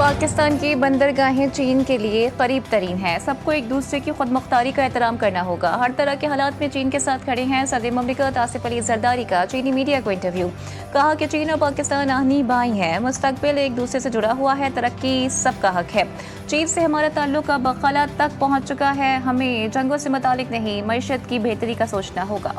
पाकिस्तान की बंदरगाहें चीन के लिए करीब तरीन हैं। सबको एक दूसरे की खुद मुख्तारी का एहतराम करना होगा। हर तरह के हालात में चीन के साथ खड़े हैं। सदर मुमलिकत आसिफ अली जरदारी का चीनी मीडिया को इंटरव्यू। कहा कि चीन और पाकिस्तान आहनी बाई हैं। मुस्तकबिल एक दूसरे से जुड़ा हुआ है। तरक्की सबका हक है। चीन से हमारा ताल्लुक अब खला तक पहुँच चुका है। हमें जंगों से मुतालिक नहीं, मईशत की बेहतरी का सोचना होगा।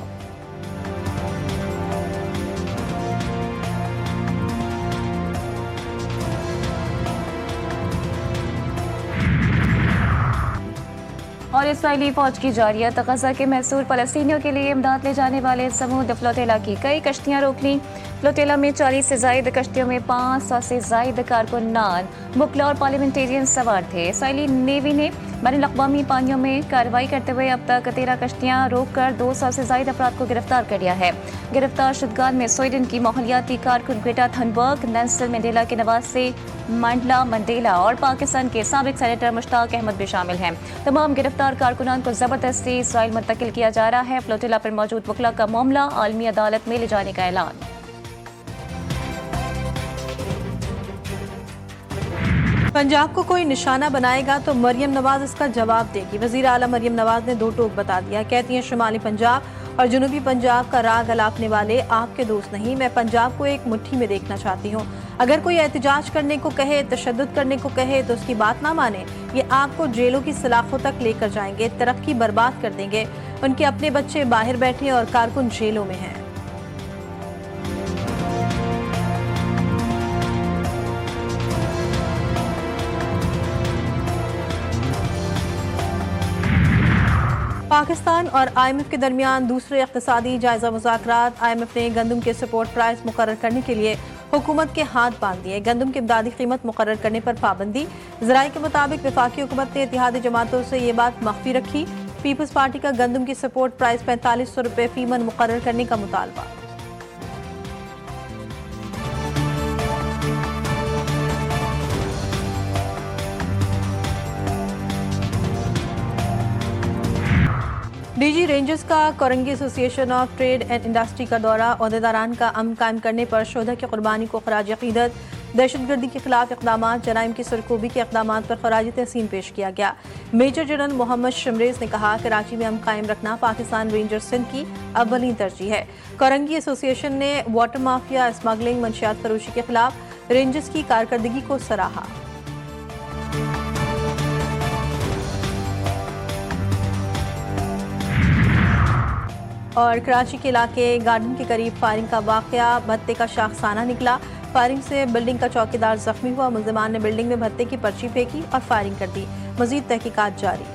और इसराइली फौज की जारियत। गजा के महसूर फलस्तीनियों के लिए इमदाद ले जाने वाले समूद फ्लोटेला की कई कश्तियां रोक लीं। फ्लोटेला में 40 से जायद कश्तियों में 500 से जायद कारकुनान, मुखला और पार्लियामेंटेरियन सवार थे। इसराइली नेवी ने बैनुल-अक़वामी पानियों में कार्रवाई करते हुए अब तक 13 कश्तियां रोककर 200 से जायद अफराद को गिरफ्तार कर लिया है। गिरफ्तार शुदगान में स्वीडन की माहौलियाती कारकुन ग्रेटा थनबर्ग, नेल्सन मंडेला के नवासे मंडला मंडेला और पाकिस्तान के साबिक सेनेटर मुश्ताक अहमद भी शामिल हैं। तमाम गिरफ्तार कारकुनान को जबरदस्ती इसराइल मुंतकिल किया जा रहा है। फ्लोटिला पर मौजूद वकला का मामला आलमी अदालत में ले जाने का ऐलान। पंजाब को कोई निशाना बनाएगा तो मरियम नवाज इसका जवाब देगी। वजीर आला मरियम नवाज ने दो टोक बता दिया। कहती हैं शुमाली पंजाब और जनूबी पंजाब का राग अलापने वाले आपके दोस्त नहीं। मैं पंजाब को एक मुट्ठी में देखना चाहती हूँ। अगर कोई एहतजाज करने को कहे, तशद्दुद करने को कहे तो उसकी बात ना माने। ये आपको जेलों की सलाखों तक लेकर जाएंगे, तरक्की बर्बाद कर देंगे। उनके अपने बच्चे बाहर बैठे और कारकुन जेलों में हैं। पाकिस्तान और IMF के दरमियान दूसरे इक़्तिसादी जायजा मुज़ाकरात। IMF ने गंदम के सपोर्ट प्राइस मुकर्रर करने के लिए हुकूमत के हाथ बांध दिए। गंदम की इमदादी कीमत मुकर्रर करने पर पाबंदी। ज़राए के मुताबिक वफाकी हुकूमत ने इत्तेहादी जमातों से ये बात मख्फी रखी। पीपल्स पार्टी का गंदम की सपोर्ट प्राइस 4500 रुपये फी मन मुकर्रर करने का मुतालबा। डीजी रेंजर्स का Korangi association of trade and industry का दौरा। ओहदेदारान का अमन कायम करने पर शोधा की कुर्बानी को खराज अकीदत। दहशतगर्दी के खिलाफ इक़दाम, जराइम की सरकोबी के इक़दाम पर खराज तहसीन पेश किया गया। मेजर जनरल मोहम्मद शमरेज ने कहा कराची में अमन कायम रखना पाकिस्तान रेंजर्स सिंध की अव्वलीन तरजीह है। कोरंगी एसोसिएशन ने वाटर माफिया, स्मगलिंग, मंशियात फरोशी के खिलाफ रेंजर्स की कारकर्दगी को सराहा। और कराची के इलाके गार्डन के करीब फायरिंग का वाकया। भत्ते का शाखसाना निकला। फायरिंग से बिल्डिंग का चौकीदार जख्मी हुआ। मुल्जिमान ने बिल्डिंग में भत्ते की पर्ची फेंकी और फायरिंग कर दी। मजीद तहकीकात जारी।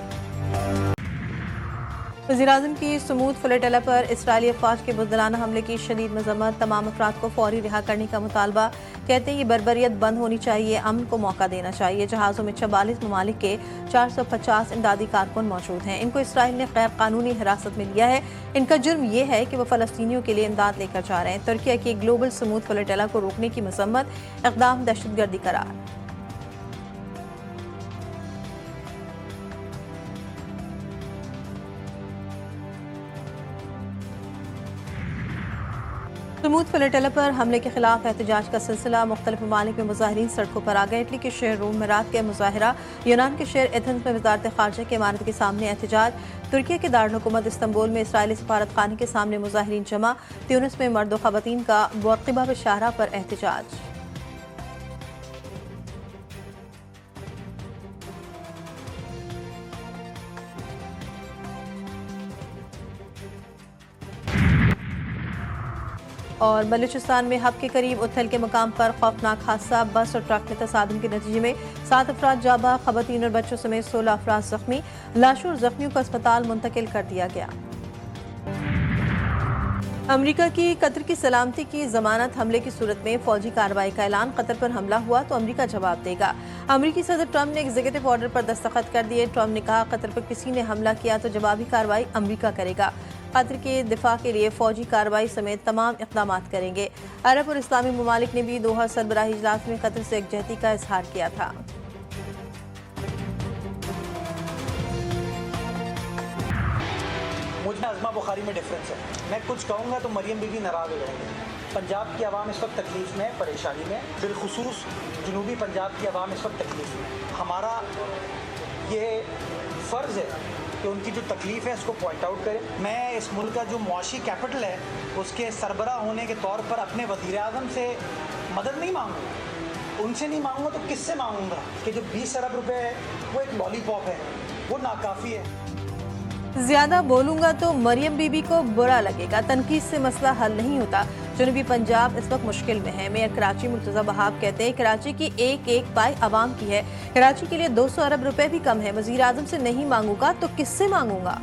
वज़ीर-ए-आज़म की समूद फ्लोटेला पर इसराइली अफवाज के बुज़दिलाना हमले की शदीद मज़म्मत। तमाम अफराद को फौरी रिहा करने का मुतालबा। कहते हैं ये बर्बरियत बंद होनी चाहिए, अमन को मौका देना चाहिए। जहाज़ों में 44 ममालिक के 450 इमदादी कारकुन मौजूद हैं। इनको इसराइल ने गैर कानूनी हिरासत में लिया है। इनका जुर्म यह है कि वह फ़लस्तीनियों के लिए इमदाद लेकर जा रहे हैं। तुर्की की ग्लोबल समूद फ्लोटेला को रोकने की मज़म्मत, इक़दाम दहशतगर्दी करार। समूद फ्लोटेला पर हमले के खिलाफ एहतजाज का सिलसिला। मुख्तलिफ ममालिक में मुजाहिरीन सड़कों पर आ गए। इटली के शहर रोम में रात का मुजाहरा। यूनान के शहर एथेंस में वजारत खारजा की इमारत के सामने एहतजाज। तुर्की के दारुल-हुकूमत इस्तांबुल में इसराइली सफारत खाने के सामने मुजाहिरीन जमा। ट्यूनिस में मर्द व ख़वातीन का वक़ीबा व शाहरा पर एहतजाज। और बलूचिस्तान में हब के करीब उथल के मकाम पर खौफनाक हादसा। बस और ट्रक में तसादुम के नतीजे में 7 अफराद जाबा, ख़वातीन और बच्चों समेत 16 अफराद जख्मी। लाशों और जख्मियों को अस्पताल मुंतकिल कर दिया गया। अमेरिका की कतर की सलामती की जमानत। हमले की सूरत में फौजी कार्रवाई का ऐलान। कतर पर हमला हुआ तो अमेरिका जवाब देगा। अमेरिकी सदर ट्रंप ने एग्जीक्यूटिव ऑर्डर पर दस्तखत कर दिए। ट्रंप ने कहा कतर पर किसी ने हमला किया तो जवाबी कार्रवाई अमेरिका करेगा। कतर के दिफा के लिए फौजी कार्रवाई समेत तमाम इक़दाम करेंगे। अरब और इस्लामी ममालिक ने भी दोहा सरबराही इजलास में कतर से यकजहती का इजहार किया था। मुझ में अज़मा बुखारी में डिफरेंस है। मैं कुछ कहूँगा तो मरियम बीबी नाराज़ हो जाएंगे। पंजाब की आवाम इस वक्त तकलीफ़ में, परेशानी में, बिलखुसूस जनूबी पंजाब की आवाम इस वक्त तकलीफ़ में। हमारा ये फ़र्ज़ है कि उनकी जो तकलीफ़ है उसको पॉइंट आउट करें। मैं इस मुल्क का जो मुआशी कैपिटल है उसके सरबरा होने के तौर पर अपने वज़ीर आज़म से मदद नहीं मांगूंगा, उनसे नहीं मांगूंगा तो किससे मांगूंगा कि जो 20 अरब रुपए है वो एक लॉलीपॉप है, वो नाकाफ़ी है। ज्यादा बोलूंगा तो मरियम बीबी को बुरा लगेगा, तनकीद से मसला हल नहीं होता। जनूबी पंजाब इस वक्त मुश्किल में है। मेयर कराची मुर्तज़ा वहाब कहते हैं कराची की एक एक पाई आवाम की है, कराची के लिए 200 अरब रुपए भी कम है। वज़ीर आज़म से नहीं मांगूंगा तो किससे मांगूंगा।